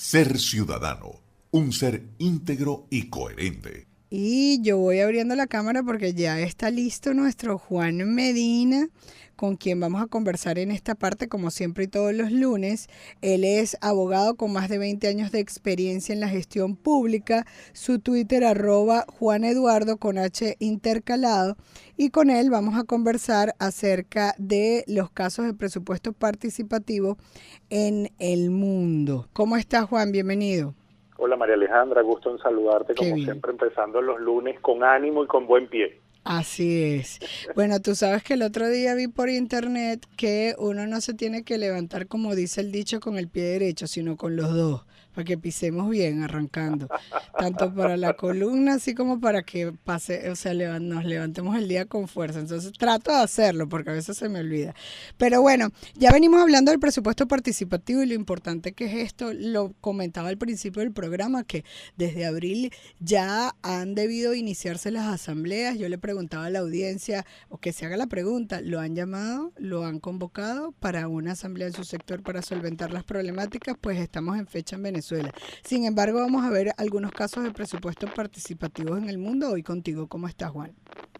Ser ciudadano, un ser íntegro y coherente. Y yo voy abriendo la cámara porque ya está listo nuestro Juan Medina, con quien vamos a conversar en esta parte, como siempre y todos los lunes. Él es abogado con más de 20 años de experiencia en la gestión pública. Su Twitter @Juan Eduardo con H intercalado. Y con él vamos a conversar acerca de los casos de presupuesto participativo en el mundo. ¿Cómo estás, Juan? Bienvenido. Hola María Alejandra, gusto en saludarte Qué como bien. siempre empezando los lunes con ánimo y con buen pie. Así es. Bueno, tú sabes que el otro día vi por internet que uno no se tiene que levantar, como dice el dicho, con el pie derecho, sino con los dos, para que pisemos bien arrancando, tanto para la columna así como para que pase, o sea, nos levantemos el día con fuerza. Entonces trato de hacerlo porque a veces se me olvida. Pero bueno, ya venimos hablando del presupuesto participativo y lo importante que es esto. Lo comentaba al principio del programa, que desde abril ya han debido iniciarse las asambleas. Yo le preguntaba a la audiencia, o que se haga la pregunta, ¿lo han llamado? ¿Lo han convocado para una asamblea en su sector para solventar las problemáticas? Pues estamos en fecha en Venezuela. Sin embargo, vamos a ver algunos casos de presupuestos participativos en el mundo. Hoy contigo, ¿cómo estás, Juan?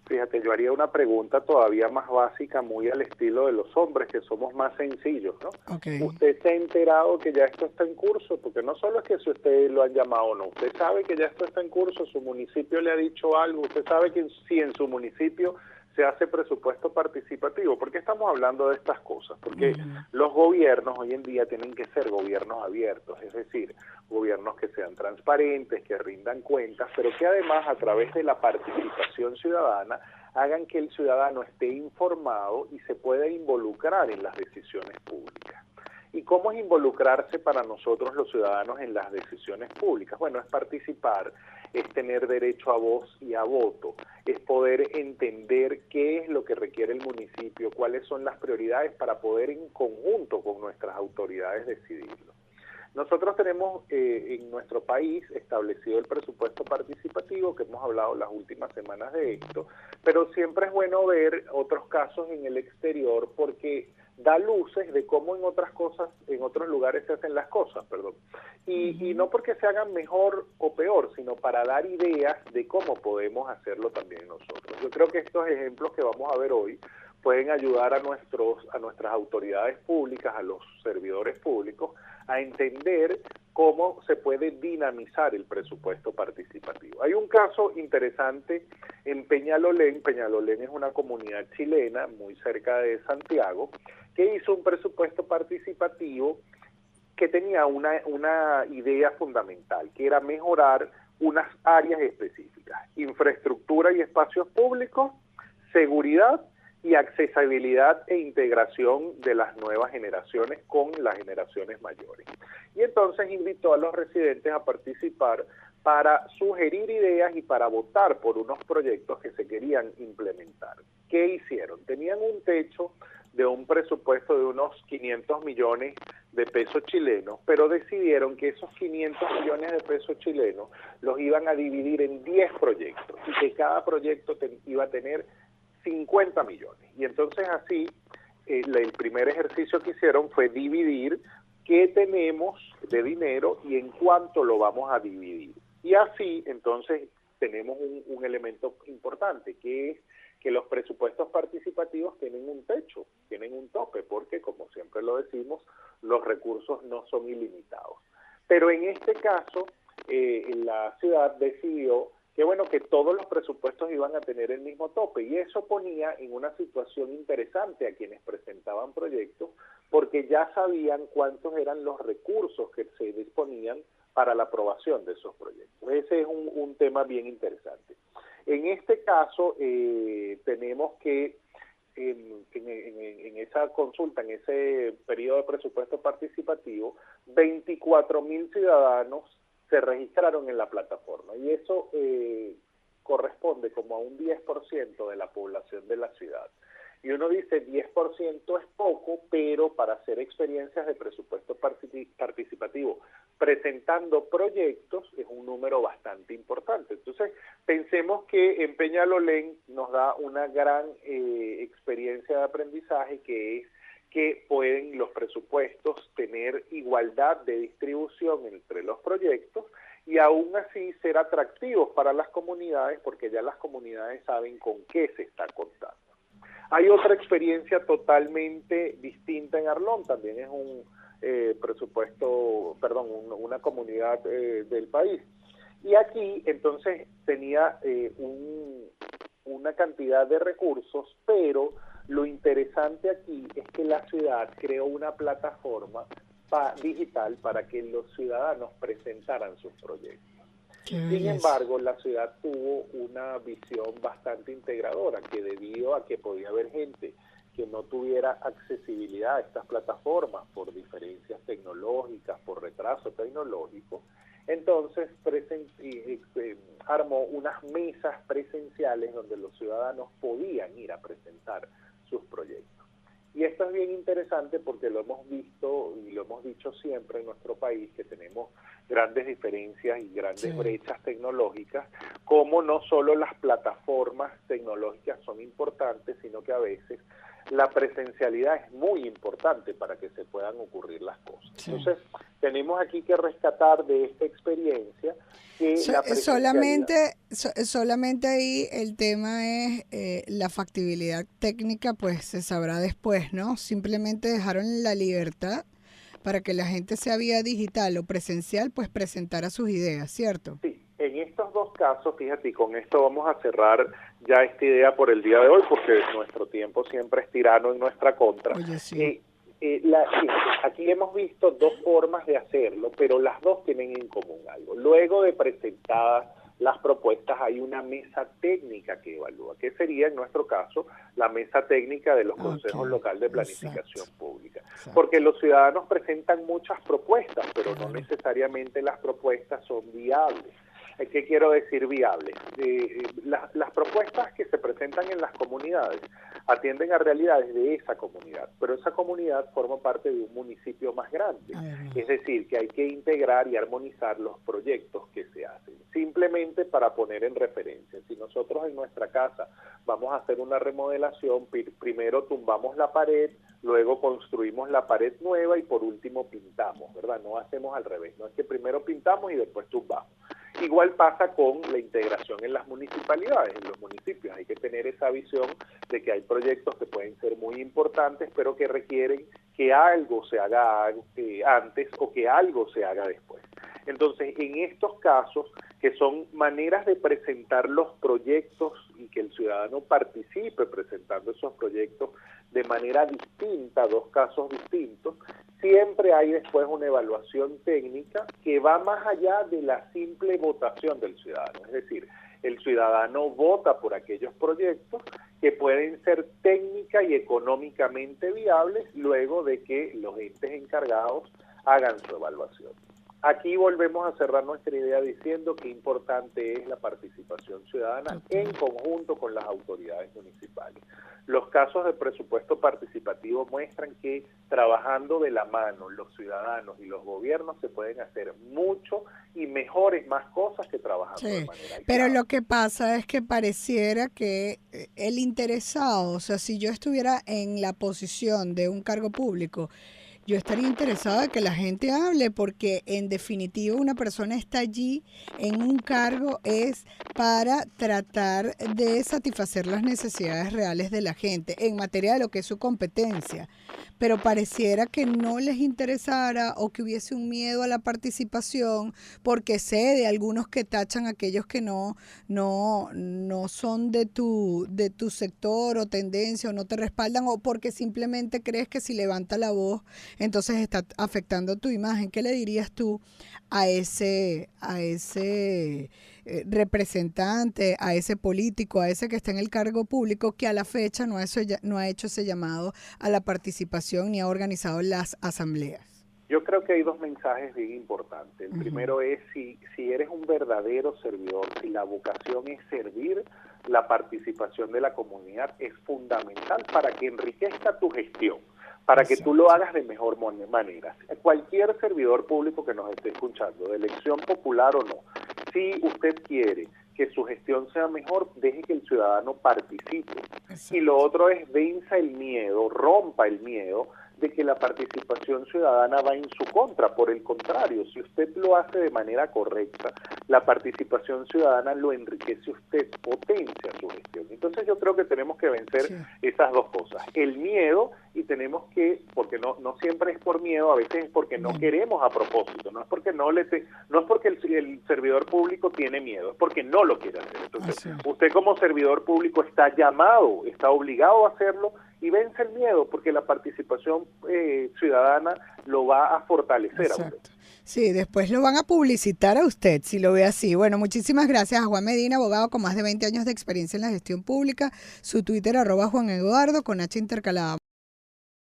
Fíjate, yo haría una pregunta todavía más básica, muy al estilo de los hombres, que somos más sencillos, ¿no? Okay. ¿Usted se ha enterado que ya esto está en curso? Porque no solo es que si usted lo han llamado o no, usted sabe que ya esto está en curso, su municipio le ha dicho algo, usted sabe que si en su municipio se hace presupuesto participativo. ¿Por qué estamos hablando de estas cosas? Porque los gobiernos hoy en día tienen que ser gobiernos abiertos, es decir, gobiernos que sean transparentes, que rindan cuentas, pero que además a través de la participación ciudadana hagan que el ciudadano esté informado y se pueda involucrar en las decisiones públicas. ¿Y cómo es involucrarse para nosotros los ciudadanos en las decisiones públicas? Bueno, es participar, es tener derecho a voz y a voto, es poder entender qué es lo que requiere el municipio, cuáles son las prioridades para poder en conjunto con nuestras autoridades decidirlo. Nosotros tenemos en nuestro país establecido el presupuesto participativo, que hemos hablado las últimas semanas de esto, pero siempre es bueno ver otros casos en el exterior porque da luces de cómo en otras cosas, en otros lugares se hacen las cosas, perdón. Y no porque se hagan mejor o peor, sino para dar ideas de cómo podemos hacerlo también nosotros. Yo creo que estos ejemplos que vamos a ver hoy pueden ayudar a nuestras autoridades públicas, a los servidores públicos, a entender cómo se puede dinamizar el presupuesto participativo. Hay un caso interesante en Peñalolén. Peñalolén es una comunidad chilena muy cerca de Santiago, que hizo un presupuesto participativo que tenía una idea fundamental, que era mejorar unas áreas específicas: infraestructura y espacios públicos, seguridad y accesibilidad e integración de las nuevas generaciones con las generaciones mayores. Y entonces invitó a los residentes a participar para sugerir ideas y para votar por unos proyectos que se querían implementar. ¿Qué hicieron? Tenían un techo de un presupuesto de unos 500 millones de pesos chilenos, pero decidieron que esos 500 millones de pesos chilenos los iban a dividir en 10 proyectos y que cada proyecto iba a tener 50 millones. Y entonces así, el primer ejercicio que hicieron fue dividir qué tenemos de dinero y en cuánto lo vamos a dividir. Y así, entonces, tenemos un elemento importante, que es que los presupuestos participativos tienen un techo, tienen un tope, porque, como siempre lo decimos, los recursos no son ilimitados. Pero en este caso, la ciudad decidió que todos los presupuestos iban a tener el mismo tope, y eso ponía en una situación interesante a quienes presentaban proyectos, porque ya sabían cuántos eran los recursos que se disponían para la aprobación de esos proyectos. Ese es un tema bien interesante. En este caso, tenemos que en esa consulta, en ese periodo de presupuesto participativo, 24,000 ciudadanos se registraron en la plataforma, y eso corresponde como a un 10% de la población de la ciudad. Y uno dice, 10% es poco, pero para hacer experiencias de presupuesto participativo presentando proyectos es un número bastante importante. Entonces, pensemos que en Peñalolén nos da una gran experiencia de aprendizaje, que es que pueden los presupuestos tener igualdad de distribución entre los proyectos y aún así ser atractivos para las comunidades, porque ya las comunidades saben con qué se está contando. Hay otra experiencia totalmente distinta en Arlón, también es un una comunidad del país. Y aquí entonces tenía una cantidad de recursos, pero lo interesante aquí es que la ciudad creó una plataforma digital para que los ciudadanos presentaran sus proyectos. Sin embargo, la ciudad tuvo una visión bastante integradora, que debido a que podía haber gente que no tuviera accesibilidad a estas plataformas por diferencias tecnológicas, por retraso tecnológico, entonces armó unas mesas presenciales donde los ciudadanos podían ir a presentar sus proyectos. Y esto es bien interesante porque lo hemos visto y lo hemos dicho siempre en nuestro país, que tenemos grandes diferencias y grandes brechas tecnológicas, como no solo las plataformas tecnológicas son importantes, sino que a veces la presencialidad es muy importante para que se puedan ocurrir las cosas. Entonces, tenemos aquí que rescatar de esta experiencia que la presencialidad... Solamente ahí el tema es la factibilidad técnica, pues se sabrá después, ¿no? Simplemente dejaron la libertad para que la gente, sea vía digital o presencial, pues presentara sus ideas, ¿cierto? Sí, en estos dos casos, fíjate, y con esto vamos a cerrar ya esta idea por el día de hoy, porque nuestro tiempo siempre es tirano en nuestra contra. Oye, sí. Aquí hemos visto dos formas de hacerlo, pero las dos tienen en común algo. Luego de presentadas las propuestas, hay una mesa técnica que evalúa, que sería en nuestro caso la mesa técnica de los consejos locales de planificación pública. Porque los ciudadanos presentan muchas propuestas, pero no necesariamente las propuestas son viables. ¿Qué quiero decir viables? Las propuestas que se presentan en las comunidades atienden a realidades de esa comunidad, pero esa comunidad forma parte de un municipio más grande. Es decir, que hay que integrar y armonizar los proyectos que se hacen. Simplemente para poner en referencia, si nosotros en nuestra casa vamos a hacer una remodelación, primero tumbamos la pared, luego construimos la pared nueva y por último pintamos, ¿verdad? No hacemos al revés, no es que primero pintamos y después tumbamos. Igual pasa con la integración en las municipalidades, en los municipios. Hay que tener esa visión de que hay proyectos que pueden ser muy importantes, pero que requieren que algo se haga antes o que algo se haga después. Entonces, en estos casos, que son maneras de presentar los proyectos y que el ciudadano participe presentando esos proyectos de manera distinta, dos casos distintos, siempre hay después una evaluación técnica que va más allá de la simple votación del ciudadano. Es decir, el ciudadano vota por aquellos proyectos que pueden ser técnica y económicamente viables luego de que los entes encargados hagan su evaluación. Aquí volvemos a cerrar nuestra idea diciendo que importante es la participación ciudadana en conjunto con las autoridades municipales. Los casos de presupuesto participativo muestran que trabajando de la mano los ciudadanos y los gobiernos se pueden hacer mucho y mejores más cosas que trabajando de manera aislada. Pero lo que pasa es que pareciera que el interesado, o sea, si yo estuviera en la posición de un cargo público, yo estaría interesada en que la gente hable, porque en definitiva una persona está allí en un cargo es para tratar de satisfacer las necesidades reales de la gente en materia de lo que es su competencia. Pero pareciera que no les interesara o que hubiese un miedo a la participación, porque sé de algunos que tachan a aquellos que no son de tu sector o tendencia o no te respaldan, o porque simplemente crees que si levanta la voz entonces está afectando tu imagen. ¿Qué le dirías tú a ese representante, a ese político, a ese que está en el cargo público que a la fecha no ha hecho ese llamado a la participación ni ha organizado las asambleas? Yo creo que hay dos mensajes bien importantes. El primero es si eres un verdadero servidor, si la vocación es servir, la participación de la comunidad es fundamental para que enriquezca tu gestión, para que tú lo hagas de mejor manera. Cualquier servidor público que nos esté escuchando, de elección popular o no, si usted quiere que su gestión sea mejor, deje que el ciudadano participe. Exacto. Y lo otro es venza el miedo, rompa el miedo de que la participación ciudadana va en su contra. Por el contrario, si usted lo hace de manera correcta, la participación ciudadana lo enriquece usted, potencia su gestión. Entonces yo creo que tenemos que vencer esas dos cosas, el miedo, y tenemos que, porque no siempre es por miedo, a veces es porque no queremos a propósito, no es porque no es porque el servidor público tiene miedo, es porque no lo quiere hacer. Entonces, usted como servidor público está llamado, está obligado a hacerlo, y vence el miedo, porque la participación ciudadana lo va a fortalecer a usted. Sí, después lo van a publicitar a usted, si lo ve así. Bueno, muchísimas gracias a Juan Medina, abogado con más de 20 años de experiencia en la gestión pública. Su Twitter, @JuanEduardo, con H intercalada.